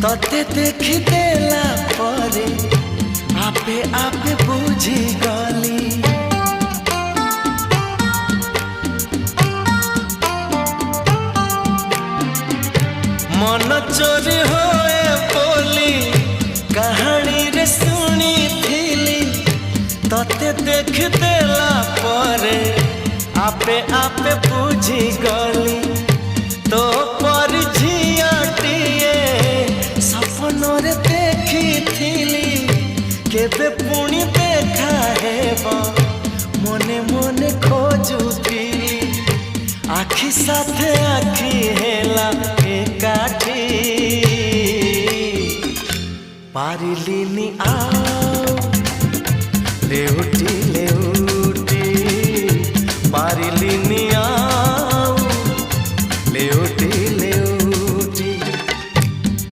तते देखी देला परे आपे आपे बुझी गली। मन चोरी होए बोली कहानी रे सुनी थिली, तते देख देला परे आपे आपे बुझी गली। तो पर झियाटिए सपनरे देखी थिली, केबे पुणी देखा हेबा मने मने खोजुथिली। आखि साथे आखि हेला एकाठी, पारिलिनी आ